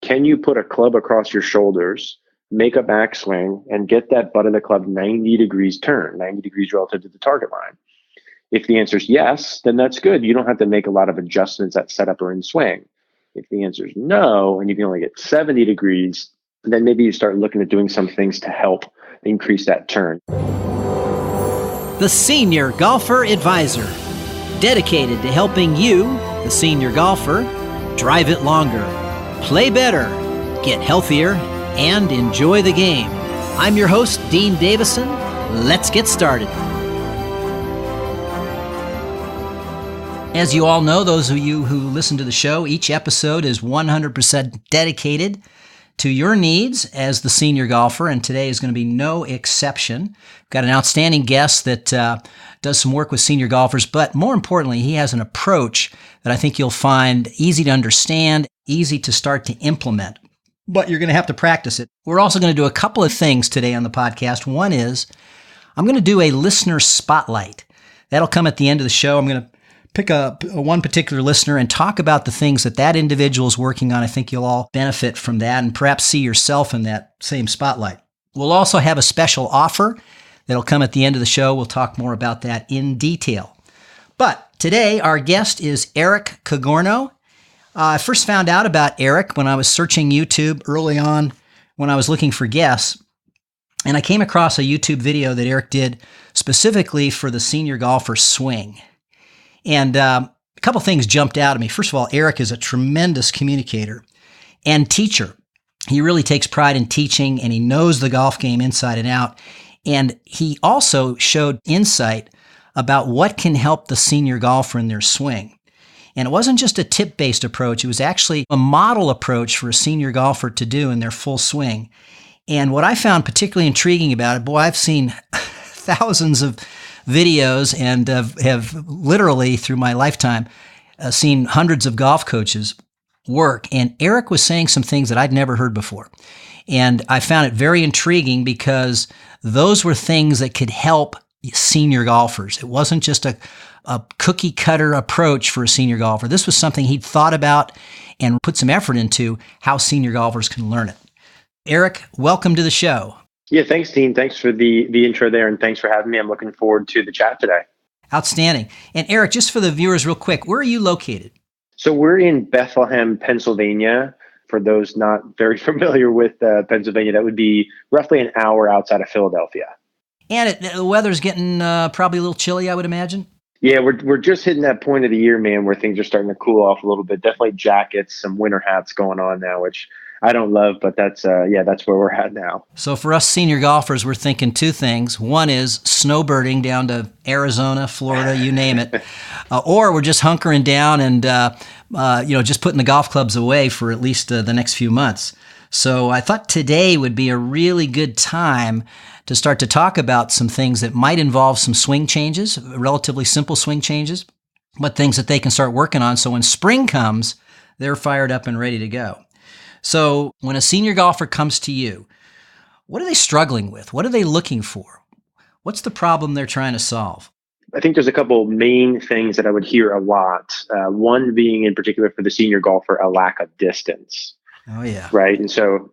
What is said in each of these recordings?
can you put a club across your shoulders, make a backswing, and get that butt of the club 90 degrees turn, 90 degrees relative to the target line? If the answer is yes, then that's good. You don't have to make a lot of adjustments at setup or in swing. If the answer is no, and you can only get 70 degrees, then maybe you start looking at doing some things to help increase that turn. The Senior Golfer Advisor, dedicated to helping you, the senior golfer, drive it longer, play better, get healthier, and enjoy the game. I'm your host, Dean Davison. Let's get started. As you all know, those of you who listen to the show, each episode is 100% dedicated to your needs as the senior golfer, and today is going to be no exception. We've got an outstanding guest that does some work with senior golfers, but more importantly, he has an approach that I think you'll find easy to understand, easy to start to implement, but you're going to have to practice it. We're also going to do a couple of things today on the podcast. One is I'm going to do a listener spotlight. That'll come at the end of the show. I'm going to pick up one particular listener and talk about the things that individual is working on. I think you'll all benefit from that and perhaps see yourself in that same spotlight. We'll also have a special offer that'll come at the end of the show. We'll talk more about that in detail. But today, our guest is Eric Cogorno. I first found out about Eric when I was searching YouTube early on when I was looking for guests. And I came across a YouTube video that Eric did specifically for the senior golfer swing. And a couple things jumped out at me. First of all, Eric is a tremendous communicator and teacher. He really takes pride in teaching, and he knows the golf game inside and out. And he also showed insight about what can help the senior golfer in their swing. And it wasn't just a tip-based approach. It was actually a model approach for a senior golfer to do in their full swing. And what I found particularly intriguing about it, boy, I've seen thousands of videos and have literally through my lifetime seen hundreds of golf coaches work. And Eric was saying some things that I'd never heard before. And I found it very intriguing because those were things that could help senior golfers. It wasn't just a cookie cutter approach for a senior golfer. This was something he'd thought about and put some effort into how senior golfers can learn it. Eric, welcome to the show. Yeah, thanks, Dean. Thanks for the intro there, and thanks for having me. I'm looking forward to the chat today. Outstanding. And Eric, just for the viewers real quick, where are you located? So we're in Bethlehem, Pennsylvania. For those not very familiar with Pennsylvania, that would be roughly an hour outside of Philadelphia. And the weather's getting probably a little chilly, I would imagine. Yeah, we're just hitting that point of the year, man, where things are starting to cool off a little bit. Definitely jackets, some winter hats going on now, which I don't love, but that's where we're at now. So for us senior golfers, we're thinking two things. One is snowbirding down to Arizona, Florida, you name it. Or we're just hunkering down and, just putting the golf clubs away for at least the next few months. So I thought today would be a really good time to start to talk about some things that might involve some swing changes, relatively simple swing changes, but things that they can start working on. So when spring comes, they're fired up and ready to go. So when a senior golfer comes to you, what are they struggling with? What are they looking for? What's the problem they're trying to solve? I think there's a couple main things that I would hear a lot. One being in particular for the senior golfer, a lack of distance. Oh, yeah. Right. And so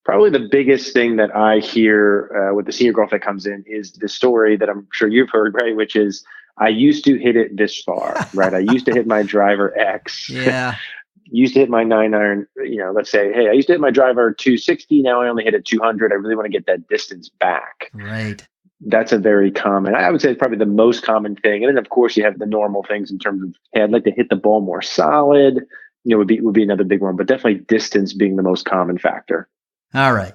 probably the biggest thing that I hear with the senior golfer that comes in is the story that I'm sure you've heard, right? Which is, I used to hit it this far, right? I used to hit my driver X. Yeah. Used to hit my 9-iron, let's say, hey, I used to hit my driver 260. Now I only hit it 200. I really want to get that distance back. Right. That's a very common, I would say probably the most common thing. And then of course you have the normal things in terms of, hey, I'd like to hit the ball more solid, would be another big one, but definitely distance being the most common factor. All right.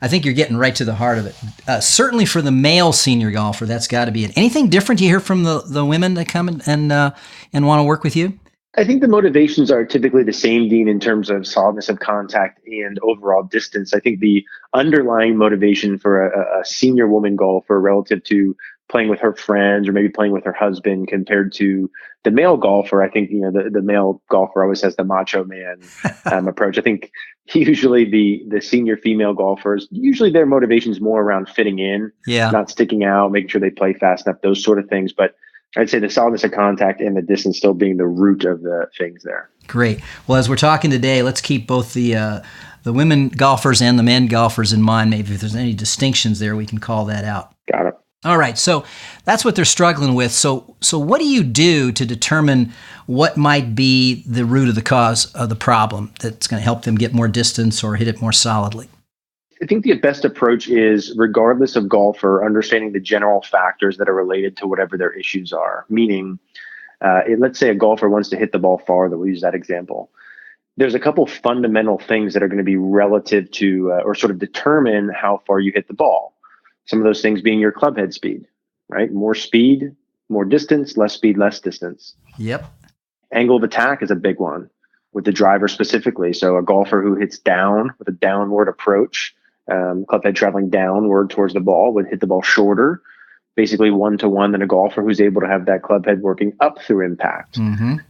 I think you're getting right to the heart of it. Certainly for the male senior golfer, that's got to be it. Anything different you hear from the women that come and want to work with you? I think the motivations are typically the same, Dean, in terms of solidness of contact and overall distance. I think the underlying motivation for a senior woman golfer relative to playing with her friends or maybe playing with her husband compared to the male golfer, I think, the male golfer always has the macho man approach. I think usually the senior female golfers, usually their motivation is more around fitting in, not sticking out, making sure they play fast enough, those sort of things. But I'd say the solidness of contact and the distance still being the root of the things there. Great. Well, as we're talking today, let's keep both the women golfers and the men golfers in mind. Maybe if there's any distinctions there, we can call that out. Got it. All right, so that's what they're struggling with. So what do you do to determine what might be the root of the cause of the problem that's going to help them get more distance or hit it more solidly? I think the best approach is, regardless of golfer, understanding the general factors that are related to whatever their issues are. Meaning, let's say a golfer wants to hit the ball farther. We'll use that example. There's a couple fundamental things that are going to be relative to or sort of determine how far you hit the ball. Some of those things being your club head speed, right? More speed, more distance, less speed, less distance. Yep. Angle of attack is a big one with the driver specifically. So a golfer who hits down with a downward approach, club head traveling downward towards the ball, would hit the ball shorter, basically 1-to-1 than a golfer who's able to have that club head working up through impact.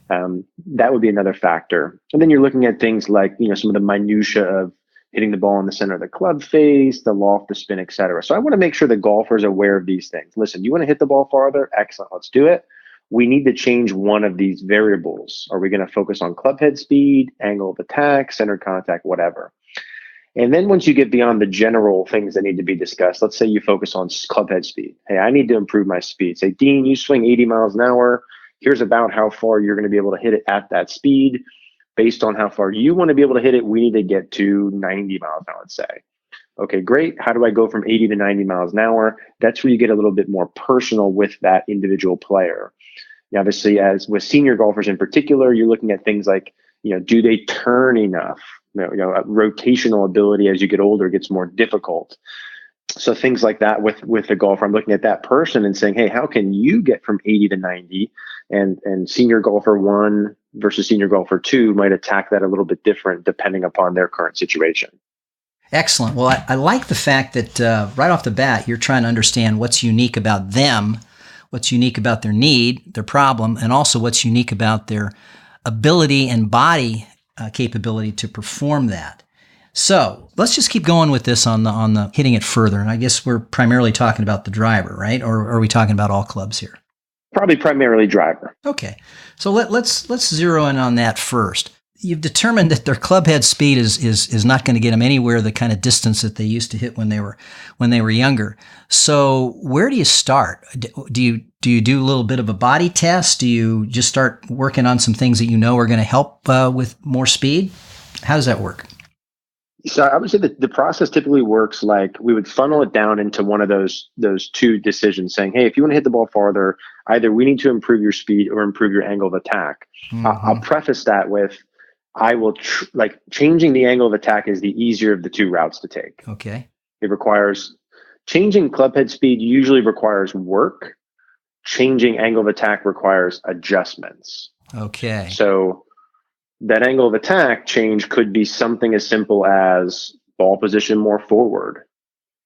That would be another factor. And then you're looking at things like, some of the minutia of hitting the ball in the center of the club face, the loft, the spin, et cetera. So I want to make sure the golfer is aware of these things. Listen, you want to hit the ball farther? Excellent. Let's do it. We need to change one of these variables. Are we going to focus on club head speed, angle of attack, center contact, whatever? And then once you get beyond the general things that need to be discussed, let's say you focus on club head speed. Hey, I need to improve my speed. Say, Dean, you swing 80 miles an hour. Here's about how far you're going to be able to hit it at that speed. Based on how far you want to be able to hit it, we need to get to 90 miles an hour, let's say. Okay, great. How do I go from 80 to 90 miles an hour? That's where you get a little bit more personal with that individual player. Now, obviously, as with senior golfers in particular, you're looking at things like, do they turn enough? Rotational ability as you get older gets more difficult. So things like that with the golfer, I'm looking at that person and saying, hey, how can you get from 80 to 90? And senior golfer 1 versus senior golfer 2 might attack that a little bit different depending upon their current situation. Excellent. Well, I like the fact that right off the bat, you're trying to understand what's unique about them, what's unique about their need, their problem, and also what's unique about their ability and body capability to perform that. So let's just keep going with this on the hitting it further. And I guess we're primarily talking about the driver, right? Or are we talking about all clubs here? Probably primarily driver. Okay. So let's zero in on that first. You've determined that their club head speed is not going to get them anywhere the kind of distance that they used to hit when they were younger. So where do you start? Do you do a little bit of a body test? Do you just start working on some things that are going to help with more speed? How does that work? So I would say that the process typically works like we would funnel it down into one of those two decisions, saying, hey, if you want to hit the ball farther, either we need to improve your speed or improve your angle of attack. I'll preface that with, I will changing the angle of attack is the easier of the two routes to take. Okay. It requires changing club head speed usually requires work. Changing angle of attack requires adjustments. Okay. So that angle of attack change could be something as simple as ball position more forward.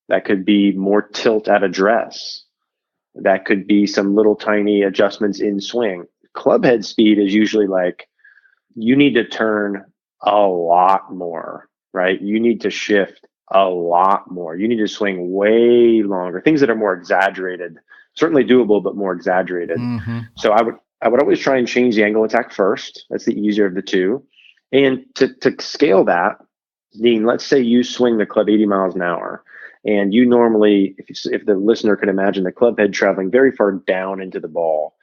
That could be more tilt at address. That could be some little tiny adjustments in swing. Club head speed is usually like, you need to turn a lot more, right? You need to shift a lot more. You need to swing way longer. Things that are more exaggerated, certainly doable, but more exaggerated. So I would always try and change the angle attack first. That's the easier of the two. And to scale that, Dean, let's say you swing the club 80 miles an hour. And you normally, if the listener could imagine the club head traveling very far down into the ball,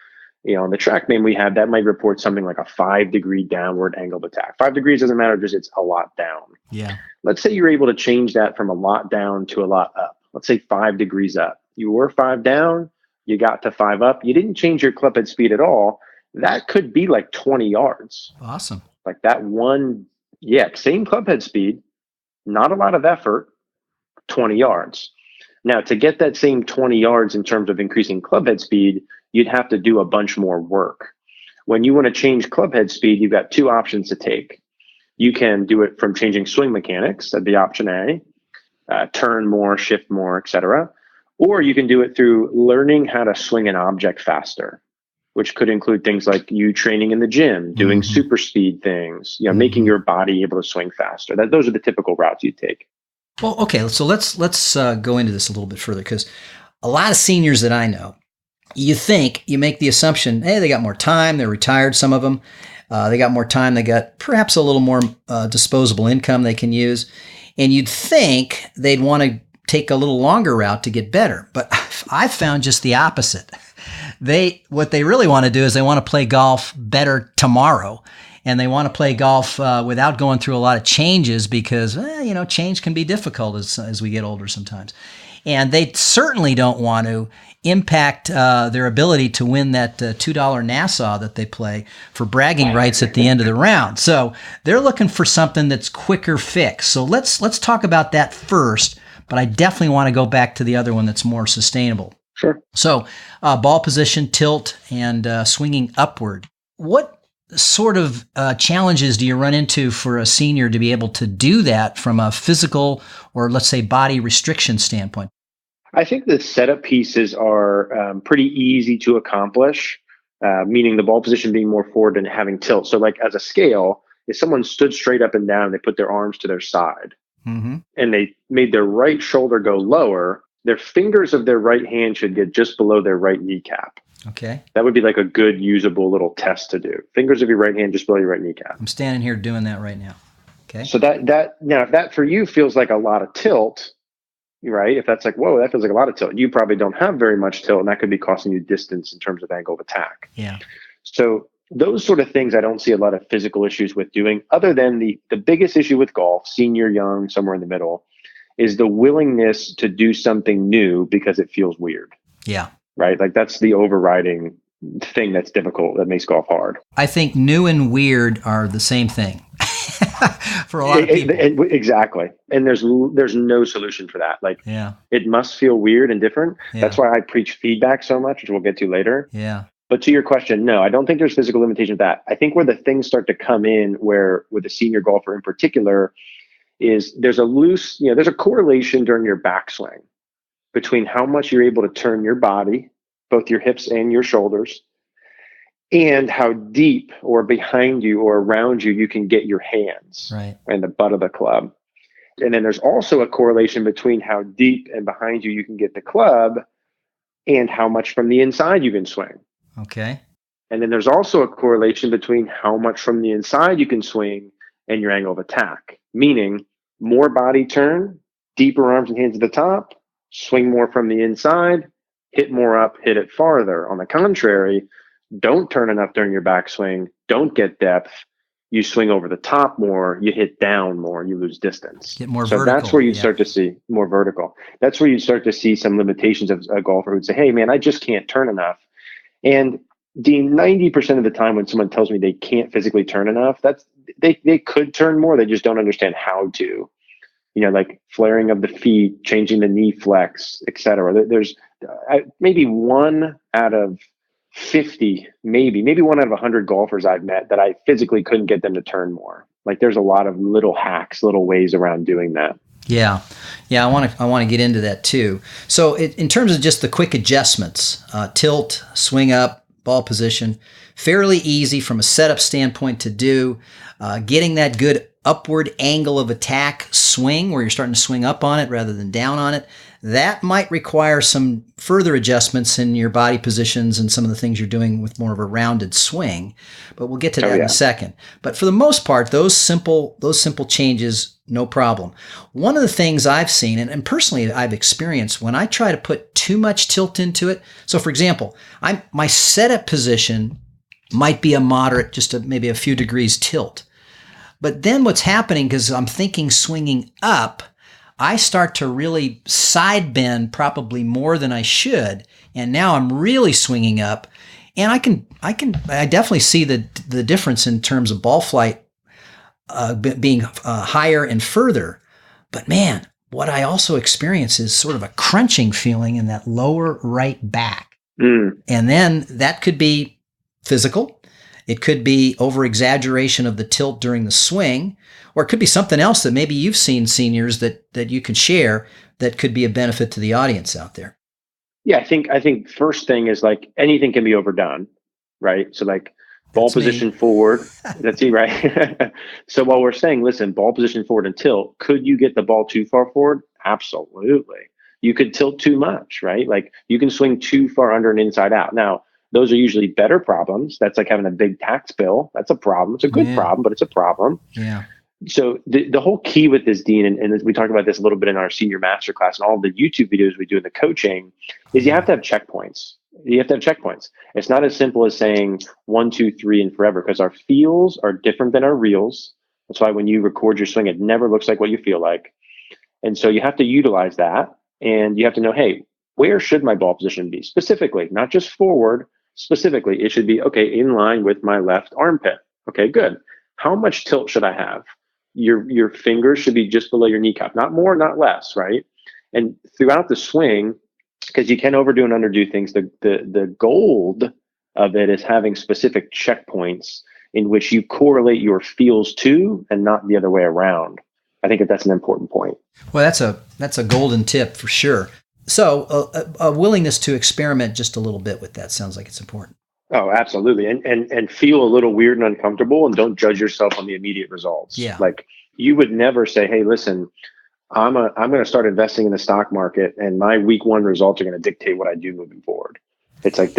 on the TrackMan we have, that might report something like a 5-degree downward angle of attack. 5 degrees doesn't matter, just it's a lot down. Yeah. Let's say you're able to change that from a lot down to a lot up. Let's say 5 degrees up. You were 5 down, you got to 5 up. You didn't change your club head speed at all. That could be like 20 yards. Awesome. Like that one, same club head speed, not a lot of effort, 20 yards. Now, to get that same 20 yards in terms of increasing club head speed, you'd have to do a bunch more work. When you want to change club head speed, you've got two options to take. You can do it from changing swing mechanics, that'd be option A, turn more, shift more, etc. Or you can do it through learning how to swing an object faster, which could include things like you training in the gym, doing super speed things, making your body able to swing faster. Those are the typical routes you take. Well, okay, so let's go into this a little bit further, because a lot of seniors that I know you think, you make the assumption, hey, they got more time, they're retired, some of them. They got more time, they got perhaps a little more disposable income they can use. And you'd think they'd want to take a little longer route to get better. But I've found just the opposite. What they really want to do is they want to play golf better tomorrow. And they want to play golf without going through a lot of changes because, change can be difficult as we get older sometimes. And they certainly don't want to impact their ability to win that $2 Nassau that they play for bragging rights at the end of the round. So they're looking for something that's quicker fix. So let's talk about that first, but I definitely want to go back to the other one that's more sustainable. Sure. So ball position, tilt, and swinging upward. What sort of challenges do you run into for a senior to be able to do that from a physical or, let's say, body restriction standpoint? I think the setup pieces are pretty easy to accomplish, meaning the ball position being more forward and having tilt. So like as a scale, if someone stood straight up and down, they put their arms to their side and they made their right shoulder go lower, their fingers of their right hand should get just below their right kneecap. Okay. That would be like a good usable little test to do. Fingers of your right hand just below your right kneecap. I'm standing here doing that right now. Okay. So that now if that for you feels like a lot of tilt, right? If that's like, whoa, that feels like a lot of tilt. You probably don't have very much tilt, and that could be costing you distance in terms of angle of attack. Yeah. So those sort of things I don't see a lot of physical issues with doing, other than the biggest issue with golf, senior, young, somewhere in the middle, is the willingness to do something new because it feels weird. Yeah. Right? Like that's the overriding thing that's difficult, that makes golf hard. I think new and weird are the same thing for a lot of people. Exactly. And there's no solution for that. Like, it must feel weird and different. Yeah. That's why I preach feedback so much, which we'll get to later. Yeah. But to your question, no, I don't think there's physical limitation with that. I think where the things start to come in, where with a senior golfer in particular, is there's a correlation during your backswing between how much you're able to turn your body, both your hips and your shoulders, and how deep or behind you or around you can get your hands and the butt of the club. And then there's also a correlation between how deep and behind you can get the club and how much from the inside you can swing. Okay. And then there's also a correlation between how much from the inside you can swing and your angle of attack, meaning more body turn, deeper arms and hands at the top, swing more from the inside, hit more up, hit it farther. On the contrary, don't turn enough during your backswing, don't get depth, you swing over the top more, you hit down more, you lose distance. Get more so vertical. That's where you start to see more vertical. That's where you start to see some limitations of a golfer who'd say, hey man, I just can't turn enough. And Dean, 90% of the time when someone tells me they can't physically turn enough, that's they could turn more, they just don't understand how to. Like flaring of the feet, changing the knee flex, etc. There's maybe 1 out of 50, maybe 1 out of 100 golfers I've met that I physically couldn't get them to turn more. Like there's a lot of little hacks, little ways around doing that. Yeah. I want to get into that too. So in terms of just the quick adjustments, tilt, swing up, ball position, fairly easy from a setup standpoint to do. Getting that good upward angle of attack swing where you're starting to swing up on it rather than down on it, that might require some further adjustments in your body positions and some of the things you're doing with more of a rounded swing. But we'll get to that in a second. But for the most part, those simple changes, no problem. One of the things I've seen, and personally I've experienced, when I try to put too much tilt into it. So for example, my setup position might be a moderate, maybe a few degrees tilt. But then what's happening, because I'm thinking swinging up, I start to really side bend probably more than I should. And now I'm really swinging up. And I definitely see the difference in terms of ball flight being higher and further. But man, what I also experience is sort of a crunching feeling in that lower right back. And then that could be physical. It could be over-exaggeration of the tilt during the swing, or it could be something else that maybe you've seen seniors that you can share that could be a benefit to the audience out there. Yeah, I think first thing is like anything can be overdone, right? So like ball position forward, that's it, right? So while we're saying, listen, ball position forward and tilt, could you get the ball too far forward? Absolutely. you could tilt too much, right? Like you can swing too far under and inside out. Now, those are usually better problems. That's like having a big tax bill. That's a problem. It's a good problem, but it's a problem. Yeah. So the whole key with this, Dean, and we talked about this a little bit in our senior masterclass and all the YouTube videos we do in the coaching, is you have to have checkpoints. You have to have checkpoints. It's not as simple as saying 1, 2, 3 and forever, because our feels are different than our reels. That's why when you record your swing, it never looks like what you feel like. And so you have to utilize that, and you have to know, hey, where should my ball position be specifically, not just forward. Specifically, it should be, okay, in line with my left armpit. Okay, good. How much tilt should I have? Your fingers should be just below your kneecap, not more, not less, right? And throughout the swing, because you can overdo and underdo things, the gold of it is having specific checkpoints in which you correlate your feels to, and not the other way around. I think that's an important point. Well, that's a golden tip for sure. So a willingness to experiment just a little bit with that sounds like it's important. Oh, absolutely. And feel a little weird and uncomfortable, and don't judge yourself on the immediate results. Yeah. Like you would never say, hey, listen, I'm going to start investing in the stock market, and my week 1 results are going to dictate what I do moving forward. It's like,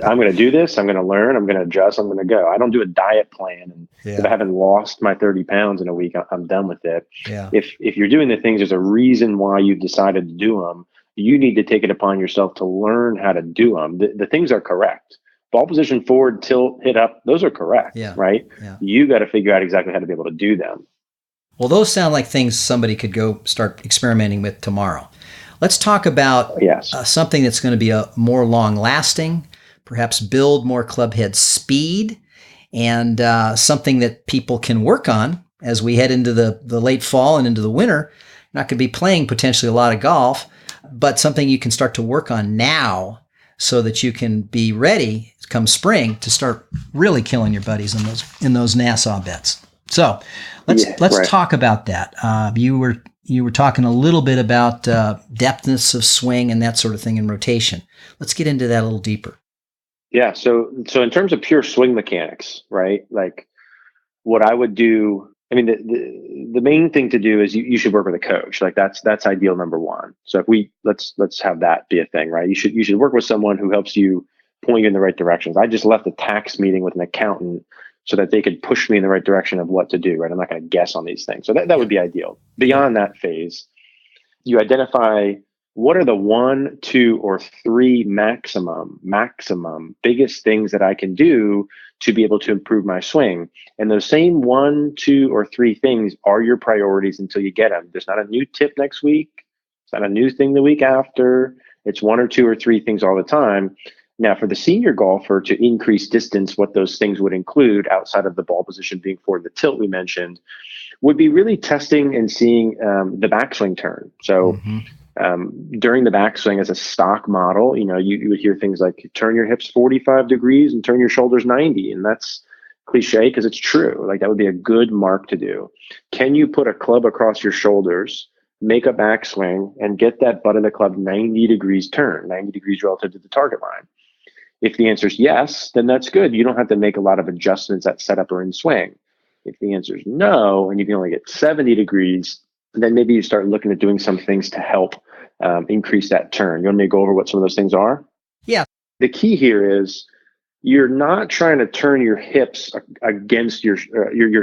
I'm going to do this. I'm going to learn. I'm going to adjust. I'm going to go. I don't do a diet plan. And if I haven't lost my 30 pounds in a week, I'm done with it. Yeah. If you're doing the things, there's a reason why you've decided to do them. You need to take it upon yourself to learn how to do them. The things are correct. Ball position, forward, tilt, hit up, those are correct, right? Yeah. You got to figure out exactly how to be able to do them. Well, those sound like things somebody could go start experimenting with tomorrow. Let's talk about something that's going to be a more long-lasting, perhaps build more club head speed, and something that people can work on as we head into the late fall and into the winter. You're not going to be playing potentially a lot of golf, but something you can start to work on now so that you can be ready come spring to start really killing your buddies in those Nassau bets. So let's talk about that. You were talking a little bit about depthness of swing and that sort of thing in rotation. Let's get into that a little deeper. Yeah. So in terms of pure swing mechanics, right? Like what I would do, I mean, the main thing to do is you should work with a coach. Like that's ideal number 1. So if let's have that be a thing, right? You should work with someone who helps you point you in the right directions. I just left a tax meeting with an accountant so that they could push me in the right direction of what to do, right? I'm not going to guess on these things. So that would be ideal. Beyond that phase, you identify what are the 1, 2, or 3 maximum biggest things that I can do to be able to improve my swing. And those same 1, 2, or 3 things are your priorities until you get them. There's not a new tip next week. It's not a new thing the week after. It's 1 or 2 or 3 things all the time. Now, for the senior golfer to increase distance, what those things would include outside of the ball position being forward, the tilt we mentioned, would be really testing and seeing the backswing turn. So during the backswing as a stock model, you would hear things like turn your hips 45 degrees and turn your shoulders 90. And that's cliche because it's true. Like that would be a good mark to do. Can you put a club across your shoulders, make a backswing, and get that butt of the club 90 degrees turn, 90 degrees relative to the target line? If the answer is yes, then that's good. You don't have to make a lot of adjustments at setup or in swing. If the answer is no, and you can only get 70 degrees, then maybe you start looking at doing some things to help increase that turn. You want me to go over what some of those things are? Yeah. The key here is you're not trying to turn your hips against your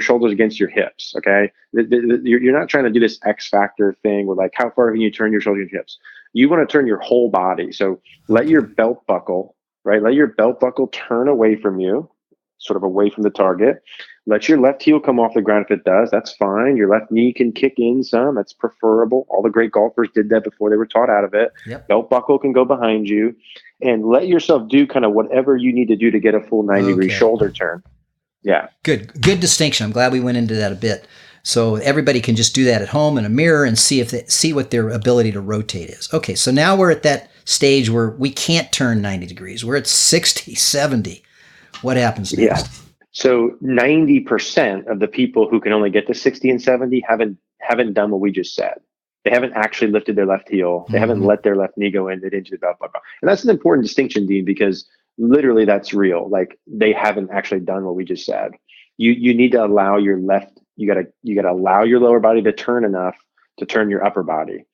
shoulders against your hips. Okay, you're not trying to do this X factor thing where like how far can you turn your shoulders and hips. You want to turn your whole body. So let your belt buckle. Right? Let your belt buckle turn away from you, sort of away from the target. Let your left heel come off the ground if it does. That's fine. Your left knee can kick in some. That's preferable. All the great golfers did that before they were taught out of it. Yep. Belt buckle can go behind you. And let yourself do kind of whatever you need to do to get a full 90-degree shoulder turn. Yeah. Good distinction. I'm glad we went into that a bit. So everybody can just do that at home in a mirror and see what their ability to rotate is. Okay, so now we're at that stage where we can't turn 90 degrees. We're at 60, 70. What happens next? Yeah. So 90% of the people who can only get to 60 and 70 haven't done what we just said. They haven't actually lifted their left heel. They haven't let their left knee go into the belt buckle. And that's an important distinction, Dean, because literally that's real. Like they haven't actually done what we just said. You need to allow your left. You gotta allow your lower body to turn enough to turn your upper body.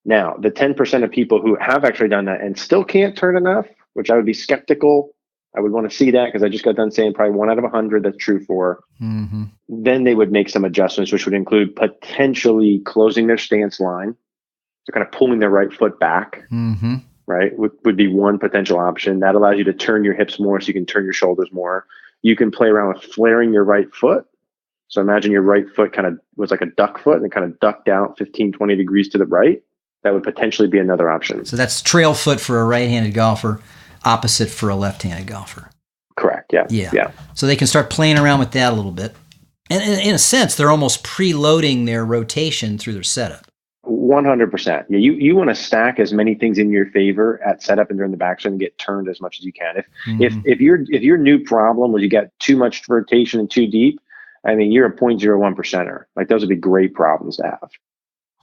Now, the 10% of people who have actually done that and still can't turn enough, which I would be skeptical. I would want to see that because I just got done saying probably 1 out of 100 that's true for. Mm-hmm. Then they would make some adjustments, which would include potentially closing their stance line. So kind of pulling their right foot back, Mm-hmm. right, would be one potential option. That allows you to turn your hips more so you can turn your shoulders more. You can play around with flaring your right foot. So imagine your right foot kind of was like a duck foot and kind of ducked out 15, 20 degrees to the right. That would potentially be another option. So that's trail foot for a right-handed golfer, opposite for a left-handed golfer. Correct. Yeah. Yeah. So they can start playing around with that a little bit. And in a sense, they're almost preloading their rotation through their setup. 100%. Yeah, you want to stack as many things in your favor at setup and during the backswing and get turned as much as you can. If your new problem was you got too much rotation and too deep, I mean, you're a 0.01%er. Like those would be great problems to have.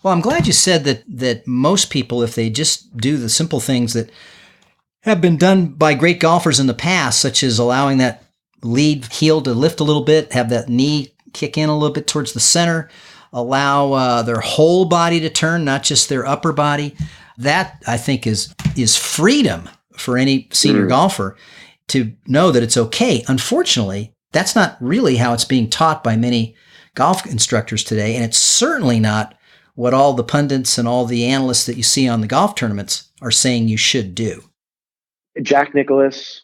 Well, I'm glad you said that most people, if they just do the simple things that have been done by great golfers in the past, such as allowing that lead heel to lift a little bit, have that knee kick in a little bit towards the center, allow their whole body to turn, not just their upper body. That, I think, is freedom for any senior golfer to know that it's okay. Unfortunately, that's not really how it's being taught by many golf instructors today, and it's certainly not what all the pundits and all the analysts that you see on the golf tournaments are saying you should do. Jack Nicklaus,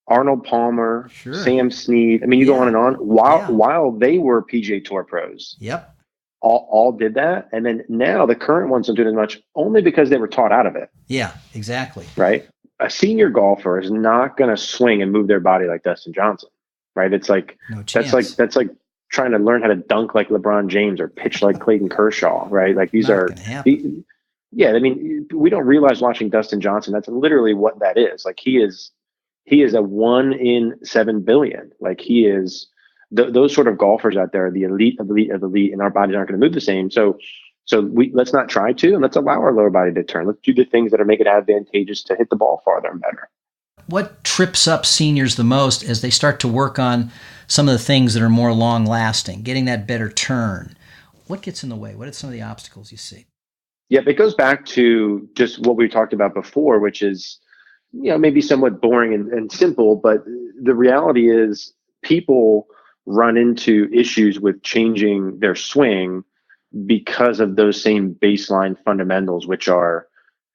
Arnold Palmer, Sure. Sam Snead. I mean, you go on and on. While they were PGA Tour pros, Yep, all did that, and then now the current ones don't do it as much, only because they were taught out of it. yeah, exactly. Right. A senior golfer is not going to swing and move their body like Dustin Johnson. Right. It's like No chance. that's like trying to learn how to dunk like LeBron James or pitch like Clayton Kershaw. Right. Like these Not are. gonna happen. Yeah, I mean, we don't realize watching Dustin Johnson. That's literally what that is. Like he is a 1 in 7 billion. Like he is those sort of golfers out there, the elite of elite of elite, and our bodies aren't going to move the same. So let's not try to, and let's allow our lower body to turn. Let's do the things that are make it advantageous to hit the ball farther and better. What trips up seniors the most as they start to work on some of the things that are more long lasting, getting that better turn? What gets in the way? What are some of the obstacles you see? Yeah, it goes back to just what we talked about before, which is, maybe somewhat boring and simple, but the reality is people run into issues with changing their swing because of those same baseline fundamentals, which are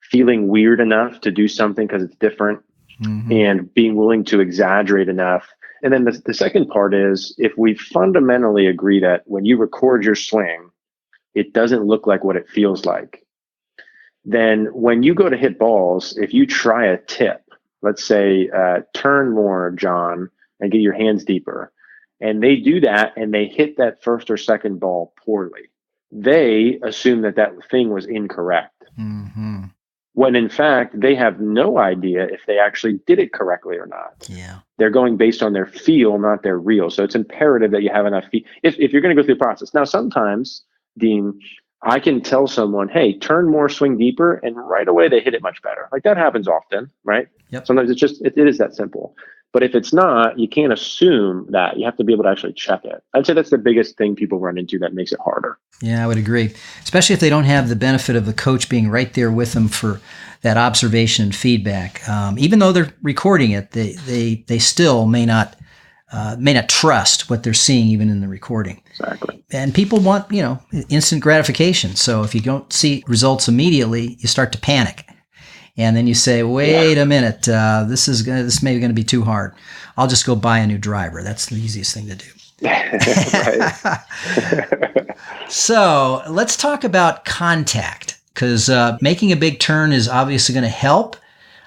feeling weird enough to do something because it's different and being willing to exaggerate enough. And then the second part is if we fundamentally agree that when you record your swing, it doesn't look like what it feels like, then when you go to hit balls, if you try a tip, let's say turn more, John, and get your hands deeper, and they do that and they hit that first or second ball poorly, they assume that thing was incorrect. When in fact, they have no idea if they actually did it correctly or not. Yeah. They're going based on their feel, not their real. So it's imperative that you have enough feel. If you're going to go through the process. Now, sometimes, Dean, I can tell someone, hey, turn more, swing deeper, and right away they hit it much better. Like that happens often, right? Yep. Sometimes it is that simple. But if it's not, you can't assume that. You have to be able to actually check it. I'd say that's the biggest thing people run into that makes it harder. Yeah, I would agree. Especially if they don't have the benefit of the coach being right there with them for that observation and feedback. Even though they're recording it, they still may not trust what they're seeing even in the recording. Exactly. And people want, instant gratification. So if you don't see results immediately, you start to panic. And then you say, wait a minute, this may be going to be too hard. I'll just go buy a new driver. That's the easiest thing to do. So let's talk about contact, because making a big turn is obviously going to help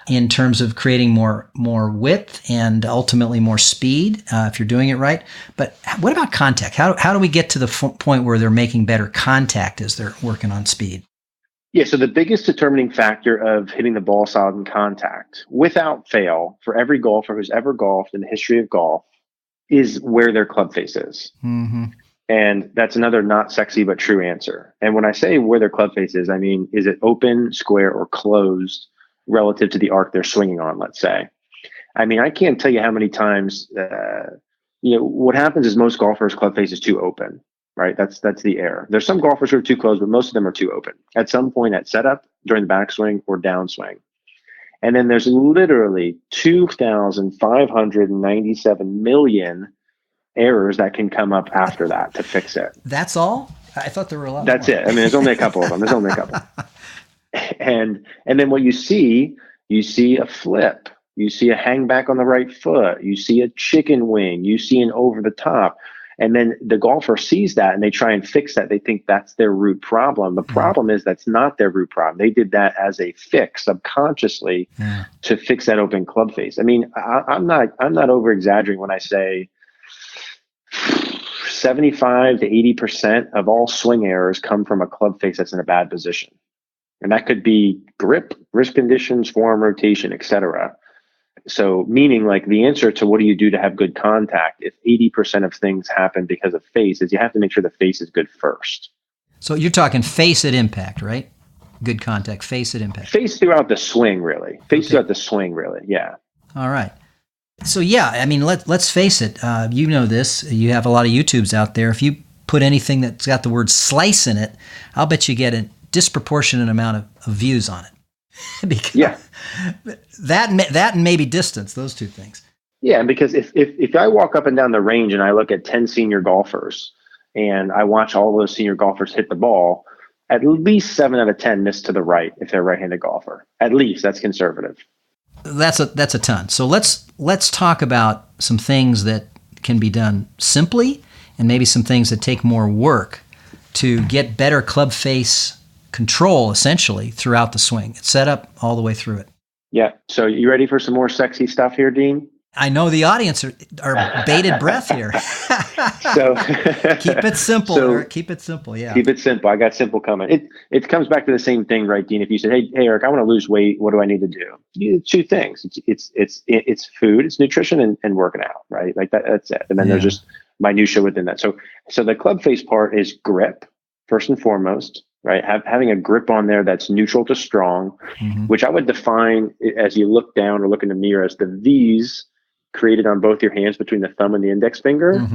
in terms of creating more width and ultimately more speed if you're doing it right. But what about contact? How do we get to the point where they're making better contact as they're working on speed? Yeah, so the biggest determining factor of hitting the ball solid in contact, without fail, for every golfer who's ever golfed in the history of golf, is where their club face is. And that's another not sexy but true answer. And when I say where their club face is, I mean, is it open, square, or closed relative to the arc they're swinging on, let's say? I mean, I can't tell you how many times, what happens is most golfers' club face is too open. right? That's the error. There's some golfers who are too close, but most of them are too open at some point at setup, during the backswing, or downswing. And then there's literally 2,597 million errors that can come up after that to fix it. That's all? I thought there were a lot That's more. it. I mean, there's only a couple of them. There's only a couple. And then what you see a flip. You see a hang back on the right foot. You see a chicken wing. You see an over the top. And then the golfer sees that and they try and fix that. They think that's their root problem. The problem is that's not their root problem. They did that as a fix subconsciously to fix that open club face. I mean, I'm not over exaggerating when I say 75 to 80% of all swing errors come from a club face that's in a bad position. And that could be grip, wrist conditions, form, rotation, etc. So meaning like the answer to what do you do to have good contact if 80% of things happen because of face is you have to make sure the face is good first. So you're talking face at impact, right? Good contact, face at impact. Face throughout the swing, really. Face throughout the swing, really. Yeah. All right. So yeah, I mean, let's face it. You know this. You have a lot of YouTubes out there. If you put anything that's got the word slice in it, I'll bet you get a disproportionate amount of views on it. Because that and maybe distance, those two things. Yeah, because if I walk up and down the range and I look at 10 senior golfers and I watch all those senior golfers hit the ball, at least 7 out of 10 miss to the right if they're a right-handed golfer. At least that's conservative. That's a ton. So let's talk about some things that can be done simply and maybe some things that take more work to get better club face control essentially throughout the swing. It's set up all the way through it. Yeah. So you ready for some more sexy stuff here, Dean? I know the audience are bated breath here. So keep it simple, Eric. Keep it simple. Yeah. Keep it simple. I got simple coming. It comes back to the same thing, right, Dean? If you said, hey, Eric, I want to lose weight. What do I need to do? You do two things. It's food, it's nutrition, and working out, right? Like that's it. And then there's just minutia within that. So the club face part is grip, first and foremost, right? Having a grip on there that's neutral to strong, which I would define as you look down or look in the mirror as the V's created on both your hands between the thumb and the index finger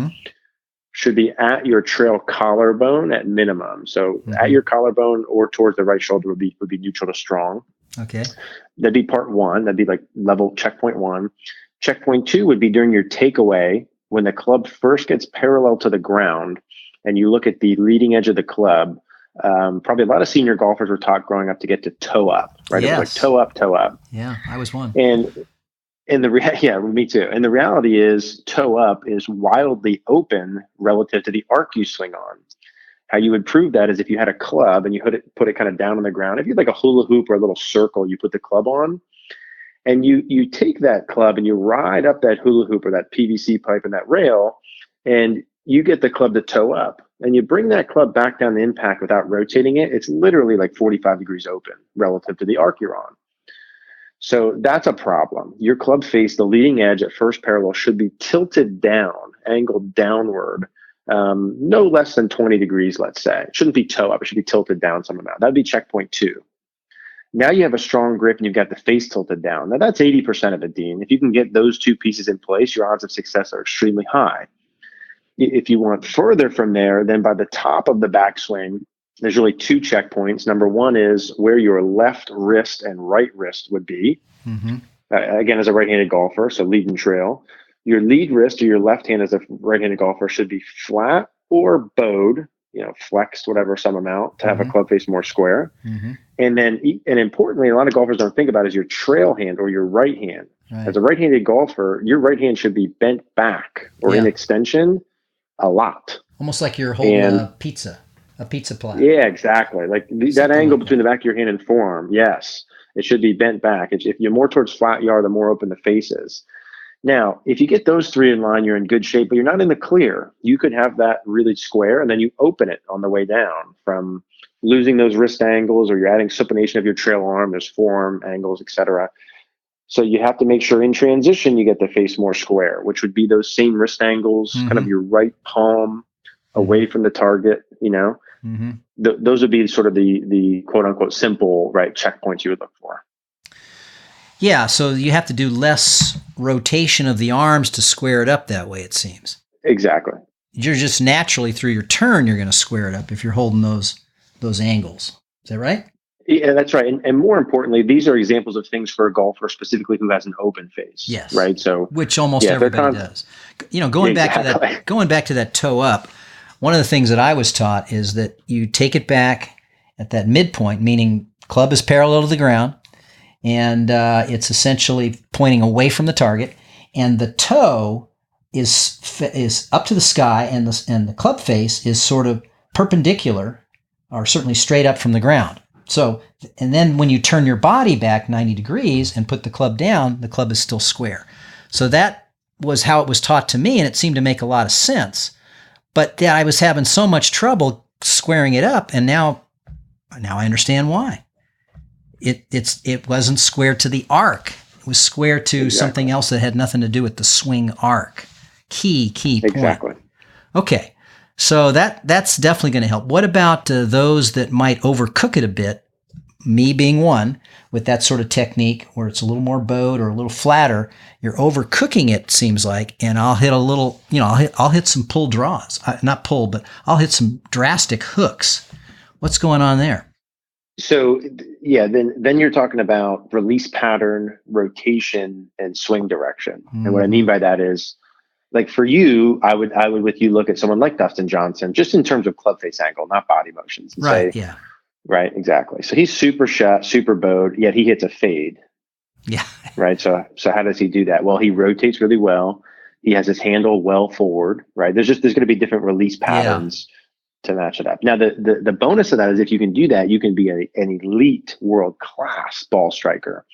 should be at your trail collarbone at minimum. So at your collarbone or towards the right shoulder would be neutral to strong. Okay. That'd be part one. That'd be like level checkpoint one. Checkpoint two would be during your takeaway when the club first gets parallel to the ground and you look at the leading edge of the club. Probably a lot of senior golfers were taught growing up to get to toe up, right? Yes. It was like toe up, toe up. Yeah, I was one. And me too. And the reality is toe up is wildly open relative to the arc you swing on. How you would prove that is if you had a club and you put it kind of down on the ground. If you had like a hula hoop or a little circle, you put the club on and you take that club and you ride up that hula hoop or that PVC pipe and that rail and you get the club to toe up and you bring that club back down the impact without rotating it. It's literally like 45 degrees open relative to the arc you're on. So that's a problem. Your club face, the leading edge at first parallel should be tilted down, angled downward, no less than 20 degrees, let's say. It shouldn't be toe up. It should be tilted down some amount. That'd be checkpoint two. Now you have a strong grip and you've got the face tilted down. Now that's 80% of it, Dean. If you can get those two pieces in place, your odds of success are extremely high. If you want further from there, then by the top of the backswing, there's really two checkpoints. Number one is where your left wrist and right wrist would be. Again, as a right-handed golfer, so lead and trail. Your lead wrist or your left hand as a right-handed golfer should be flat or bowed, flexed, whatever, some amount to have a club face more square. And importantly, a lot of golfers don't think about is your trail hand or your right hand. Right. As a right-handed golfer, your right hand should be bent back or in extension a lot. Almost like you're holding a pizza plat. Yeah, exactly. Like that angle between the back of your hand and forearm. Yes, it should be bent back. If you're more towards flat you are, the more open the face is. Now, if you get those three in line, you're in good shape, but you're not in the clear. You could have that really square and then you open it on the way down from losing those wrist angles or you're adding supination of your trail arm. There's forearm angles, etc. So you have to make sure in transition you get the face more square, which would be those same wrist angles, kind of your right palm away from the target, those would be sort of the quote unquote simple, right, checkpoints you would look for. Yeah. So you have to do less rotation of the arms to square it up that way, it seems. Exactly. you're just naturally through your turn, you're going to square it up if you're holding those angles. Is that right? Yeah, that's right. And more importantly, these are examples of things for a golfer specifically who has an open face. Yes. Right. So which almost everybody does. Going back to that toe up, one of the things that I was taught is that you take it back at that midpoint, meaning club is parallel to the ground, and it's essentially pointing away from the target, and the toe is up to the sky, and the club face is sort of perpendicular, or certainly straight up from the ground. So, and then when you turn your body back 90 degrees and put the club down, the club is still square. So that was how it was taught to me, and it seemed to make a lot of sense. But I was having so much trouble squaring it up, and now I understand why. It wasn't square to the arc. It was square to something else that had nothing to do with the swing arc. Key point. Exactly. Okay. So that's definitely going to help. What about those that might overcook it a bit? Me being one, with that sort of technique where it's a little more bowed or a little flatter, you're overcooking it, seems like, and I'll hit a little, I'll hit some pull draws. Not pull, but I'll hit some drastic hooks. What's going on there? So, yeah, then you're talking about release pattern, rotation, and swing direction. Mm-hmm. And what I mean by that is, like for you, I would with you look at someone like Dustin Johnson, just in terms of club face angle, not body motions. And right. Say, yeah. Right. Exactly. So he's super shot, super bowed, yet he hits a fade. Yeah. Right. So how does he do that? Well, he rotates really well. He has his handle well forward. Right. There's going to be different release patterns to match it up. Now, the bonus of that is if you can do that, you can be an elite world class ball striker.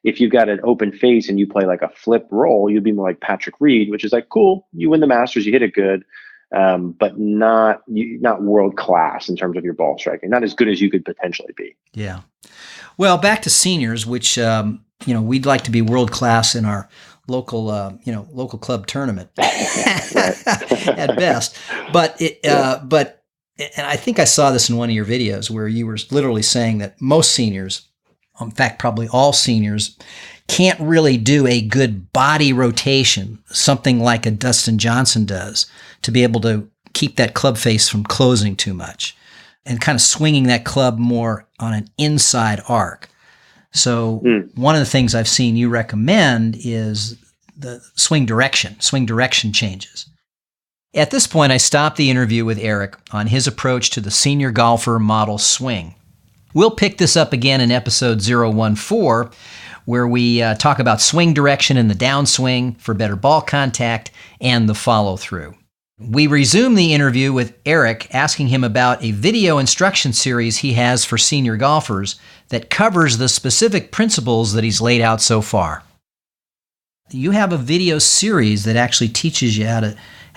If you've got an open face and you play like a flip roll, you'd be more like Patrick Reed, which is like, cool, you win the Masters, you hit it good, but not world class in terms of your ball striking, not as good as you could potentially be. Yeah. Well, back to seniors, which we'd like to be world class in our local club tournament at best. But and I think I saw this in one of your videos where you were literally saying that most seniors, in fact, probably all seniors, can't really do a good body rotation, something like a Dustin Johnson does, to be able to keep that club face from closing too much and kind of swinging that club more on an inside arc. So one of the things I've seen you recommend is the swing direction changes. At this point, I stopped the interview with Eric on his approach to the senior golfer model swing. We'll pick this up again in episode 014, where we talk about swing direction in the downswing for better ball contact and the follow-through. We resume the interview with Eric, asking him about a video instruction series he has for senior golfers that covers the specific principles that he's laid out so far. You have a video series that actually teaches you how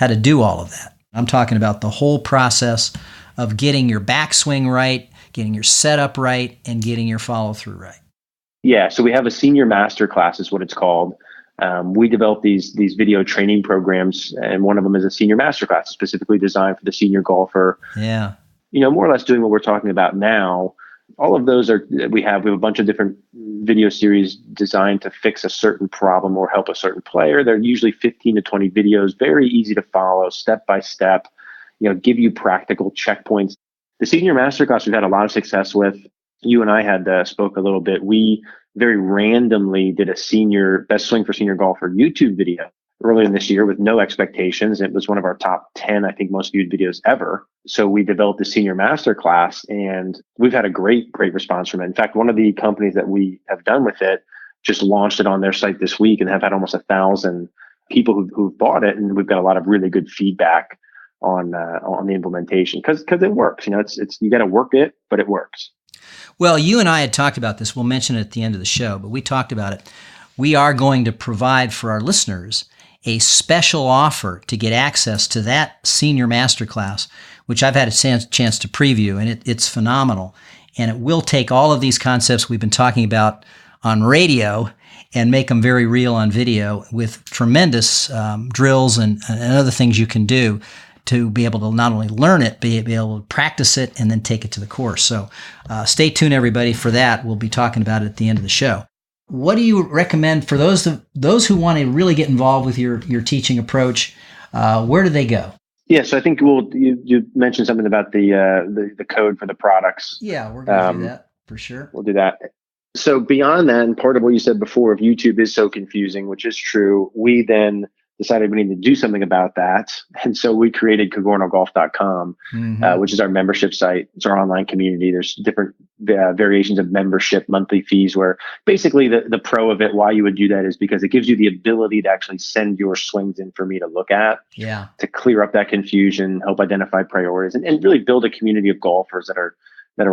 to do all of that. I'm talking about the whole process of getting your backswing right, getting your setup right, and getting your follow-through right. Yeah, so we have a senior master class is what it's called. We develop these video training programs, and one of them is a senior master class specifically designed for the senior golfer. Yeah. More or less doing what we're talking about now. All of those we have a bunch of different video series designed to fix a certain problem or help a certain player. They're usually 15 to 20 videos, very easy to follow, step by step, give you practical checkpoints. The senior masterclass we've had a lot of success with. You and I had spoke a little bit. We very randomly did a senior best swing for senior golfer YouTube video earlier in this year with no expectations. It was one of our top 10, I think, most viewed videos ever. So we developed the senior masterclass, and we've had a great response from it. In fact, one of the companies that we have done with it just launched it on their site this week and have had almost 1,000 people who've bought it, and we've got a lot of really good feedback on the implementation because it works. It's you got to work it, but it works. Well, you and I had talked about this. We'll mention it at the end of the show, but we talked about it. We are going to provide for our listeners a special offer to get access to that senior masterclass, which I've had a chance to preview, and it's phenomenal. And it will take all of these concepts we've been talking about on radio and make them very real on video with tremendous drills and other things you can do to be able to not only learn it, be able to practice it, and then take it to the course. So stay tuned, everybody, for that. We'll be talking about it at the end of the show. What do you recommend for those who want to really get involved with your teaching approach? Where do they go? Yeah, so I think you mentioned something about the code for the products. Yeah, we're going to do that for sure. We'll do that. So beyond that, and part of what you said before, if YouTube is so confusing, which is true, we then decided we need to do something about that. And so we created CogornoGolf.com, which is our membership site. It's our online community. There's different variations of membership, monthly fees, where basically the pro of it, why you would do that is because it gives you the ability to actually send your swings in for me to look at, to clear up that confusion, help identify priorities, and really build a community of golfers that are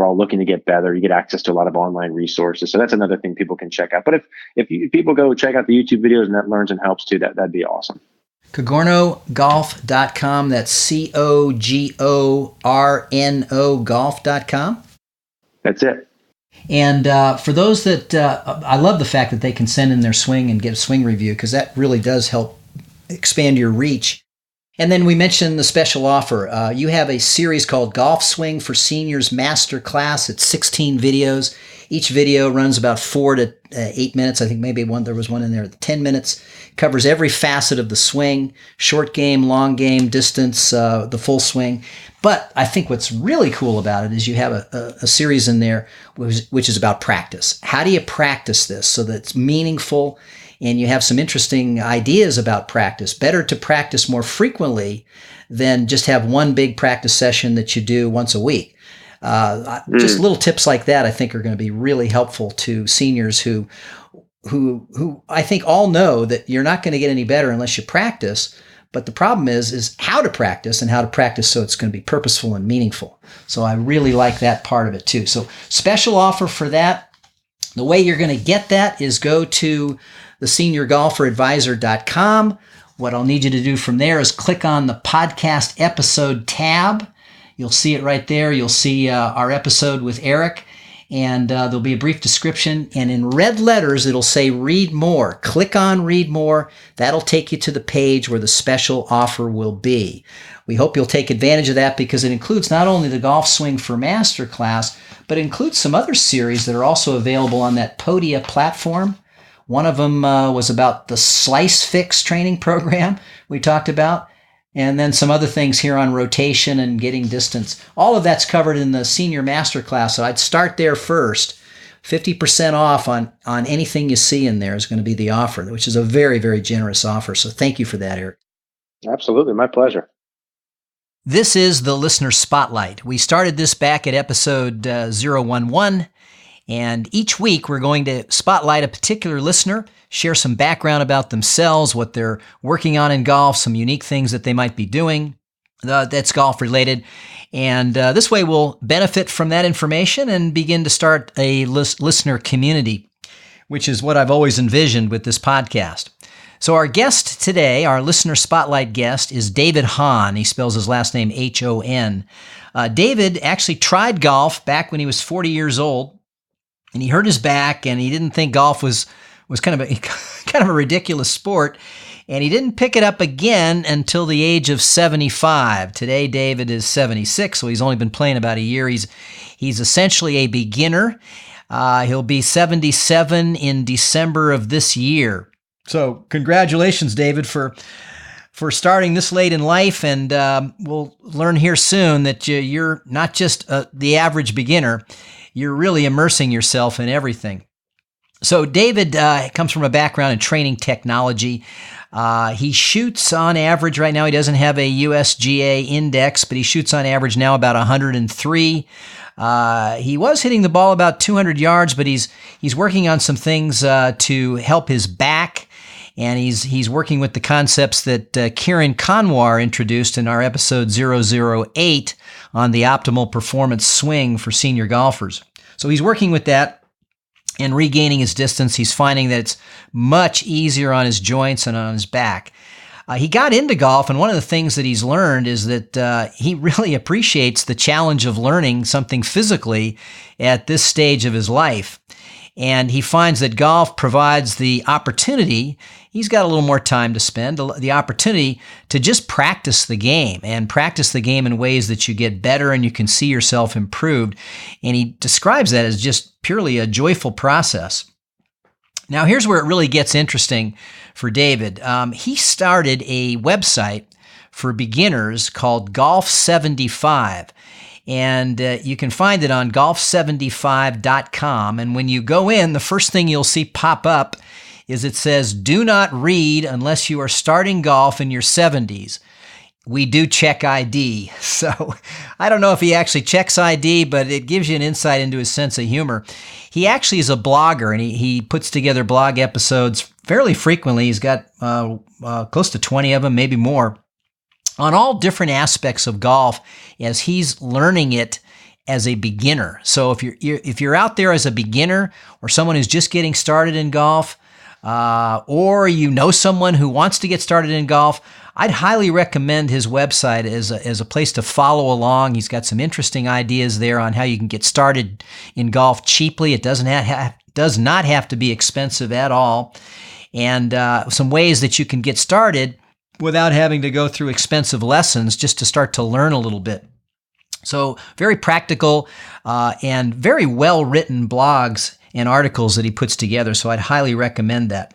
all looking to get better. You get access to a lot of online resources. So that's another thing people can check out. But if people go check out the YouTube videos and that learns and helps too, that'd be awesome. CogornoGolf.com. That's COGORNO golf.com. That's it. And for those that, I love the fact that they can send in their swing and get a swing review, because that really does help expand your reach. And then we mentioned the special offer. You have a series called Golf Swing for Seniors Masterclass. It's 16 videos. Each video runs about 4 to 8 minutes. I think maybe there was one in there 10 minutes. Covers every facet of the swing: short game, long game, distance, the full swing. But I think what's really cool about it is you have a series in there which is about practice. How do you practice this so that it's meaningful? And you have some interesting ideas about practice. Better to practice more frequently than just have one big practice session that you do once a week. Just little tips like that, I think, are going to be really helpful to seniors who I think all know that you're not going to get any better unless you practice. But the problem is how to practice, and how to practice so it's going to be purposeful and meaningful. So I really like that part of it too. So special offer for that. The way you're going to get that is go to theseniorgolferadvisor.com. What I'll need you to do from there is click on the podcast episode tab. You'll see it right there. You'll see our episode with Eric, and there'll be a brief description. And in red letters, it'll say read more. Click on read more. That'll take you to the page where the special offer will be. We hope you'll take advantage of that, because it includes not only the Golf Swing for Masterclass, but it includes some other series that are also available on that Podia platform. One of them was about the Slice Fix training program we talked about, and then some other things here on rotation and getting distance. All of that's covered in the Senior Masterclass, so I'd start there first. 50% off on anything you see in there is going to be the offer, which is a very, very generous offer. So thank you for that, Eric. Absolutely. My pleasure. This is the Listener Spotlight. We started this back at episode 011. And each week we're going to spotlight a particular listener, share some background about themselves, what they're working on in golf, some unique things that they might be doing that's golf related. And this way we'll benefit from that information and begin to start a listener community, which is what I've always envisioned with this podcast. So our guest today, our listener spotlight guest, is David Hahn. He spells his last name H-O-N. David actually tried golf back when he was 40 years old. And he hurt his back, and he didn't think golf was kind of a ridiculous sport, and he didn't pick it up again until the age of 75. Today, David is 76, so he's only been playing about a year. He's essentially a beginner. He'll be 77 in December of this year. So, congratulations, David, for starting this late in life, and we'll learn here soon that you're not just the average beginner. You're really immersing yourself in everything. So David comes from a background in training technology. He shoots on average right now. He doesn't have a USGA index, but he shoots on average now about 103. He was hitting the ball about 200 yards, but he's working on some things to help his back. And he's working with the concepts that Kieran Conwar introduced in our episode 008 on the optimal performance swing for senior golfers. So he's working with that and regaining his distance. He's finding that it's much easier on his joints and on his back. He got into golf, and one of the things that he's learned is that he really appreciates the challenge of learning something physically at this stage of his life. And he finds that golf provides the opportunity. He's got a little more time to spend, the opportunity to just practice the game, and practice the game in ways that you get better and you can see yourself improved. And he describes that as just purely a joyful process. Now, here's where it really gets interesting for David. He started a website for beginners called Golf 75. And you can find it on golf75.com. And when you go in, the first thing you'll see pop up is it says, "Do not read unless you are starting golf in your 70s. We do check ID." So I don't know if he actually checks ID, but it gives you an insight into his sense of humor. He actually is a blogger, and he puts together blog episodes fairly frequently. He's got close to 20 of them, maybe more, on all different aspects of golf as he's learning it as a beginner. So if you're out there as a beginner or someone who's just getting started in golf, or you know someone who wants to get started in golf, I'd highly recommend his website as a place to follow along. He's got some interesting ideas there on how you can get started in golf cheaply. It does not have to be expensive at all, and some ways that you can get started without having to go through expensive lessons just to start to learn a little bit. So very practical and very well-written blogs and articles that he puts together, so I'd highly recommend that.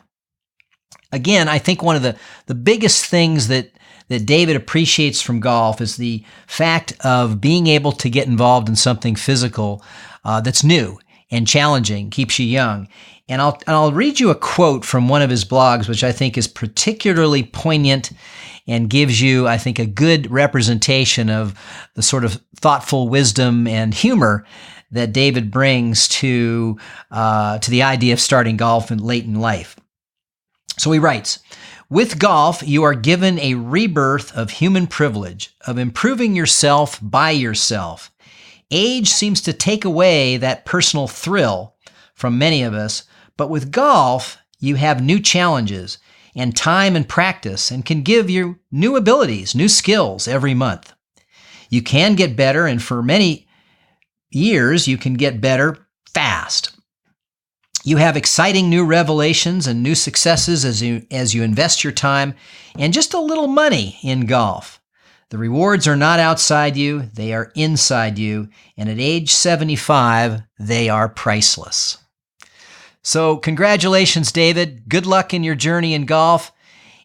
Again, I think one of the biggest things that David appreciates from golf is the fact of being able to get involved in something physical that's new and challenging, keeps you young. And I'll read you a quote from one of his blogs, which I think is particularly poignant and gives you, I think, a good representation of the sort of thoughtful wisdom and humor that David brings to the idea of starting golf late in life. So he writes, "With golf, you are given a rebirth of human privilege, of improving yourself by yourself. Age seems to take away that personal thrill from many of us, but with golf, you have new challenges and time and practice and can give you new abilities, new skills every month. You can get better, and for many years, you can get better fast. You have exciting new revelations and new successes as you invest your time and just a little money in golf. The rewards are not outside you, they are inside you, and at age 75, they are priceless." So congratulations, David. Good luck in your journey in golf,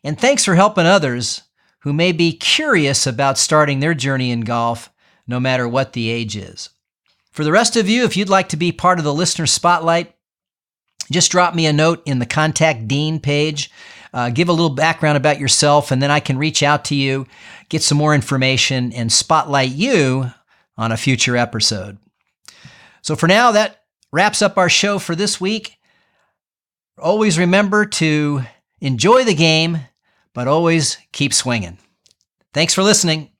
and thanks for helping others who may be curious about starting their journey in golf, no matter what the age is. For the rest of you, if you'd like to be part of the Listener Spotlight, just drop me a note in the Contact Dean page. Give a little background about yourself, and then I can reach out to you, get some more information, and spotlight you on a future episode. So for now, that wraps up our show for this week. Always remember to enjoy the game, but always keep swinging. Thanks for listening.